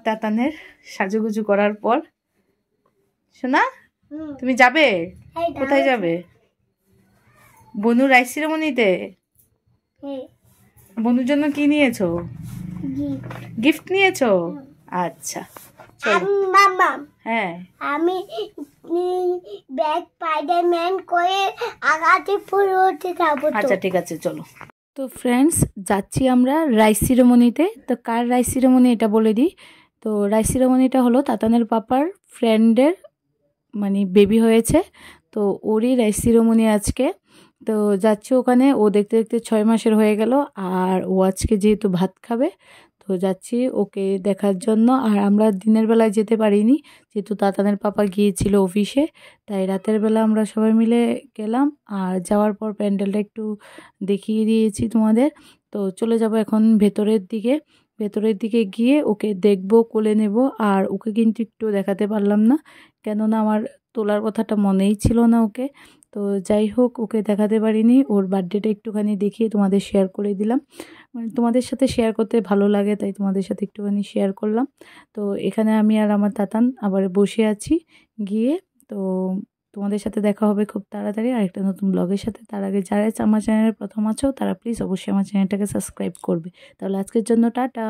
তাতানের সাজুগুজু করার পর। শোনা, তুমি যাবে কোথায় যাবে? বনু রাইস সেরেমনিতে? বনুর জন্য কি নিয়েছো? গিফট নিয়েছো? আচ্ছা হ্যাঁ, আমি ব্যাগ স্পাইডারম্যান করে আগাতে পুরো উঠে যাবো। আচ্ছা ঠিক আছে চলো। তো ফ্রেন্ডস, যাচ্ছি আমরা রাইস সেরেমনিতে। তো কার রাইস সেরেমনি এটা বলে দিই। তো রাইস সেরেমনিটা হলো তাতানের পাপার ফ্রেন্ডের মানে বেবি হয়েছে, তো ওরই রাইস সেরেমনি আজকে। তো যাচ্ছি ওখানে, ও দেখতে দেখতে 6 মাসের হয়ে গেল, আর ও আজকে যেহেতু ভাত খাবে তো যাচ্ছি ওকে দেখার জন্য। আর আমরা দিনের বেলায় যেতে পারিনি যেহেতু তাতানের পাপা গিয়েছিল অফিসে, তাই রাতের বেলা আমরা সবাই মিলে গেলাম। আর যাওয়ার পর প্যান্ডেলটা একটু দেখিয়ে দিয়েছি তোমাদের। তো চলে যাব এখন ভেতরের দিকে। ভেতরের দিকে গিয়ে ওকে দেখব, কোলে নেব। আর ওকে কিন্তু একটু দেখাতে পারলাম না, কেননা আমার তোলার কথাটা মনেই ছিল না ওকে। তো যাই হোক, ওকে দেখাতে পারিনি। ওর বার্থডেটা একটুখানি দেখিয়ে তোমাদের শেয়ার করে দিলাম। মানে তোমাদের সাথে শেয়ার করতে ভালো লাগে, তাই তোমাদের সাথে একটুখানি শেয়ার করলাম। তো এখানে আমি আর আমার তাতান আবার বসে আছি গিয়ে। তো তোমাদের সাথে দেখা হবে খুব তাড়াতাড়ি আরেকটা নতুন ব্লগের সাথে। তার আগে যারা আমার চ্যানেলে প্রথম আছো তারা প্লিজ অবশ্যই আমার চ্যানেলটাকে সাবস্ক্রাইব করবে। তাহলে আজকের জন্য টাটা।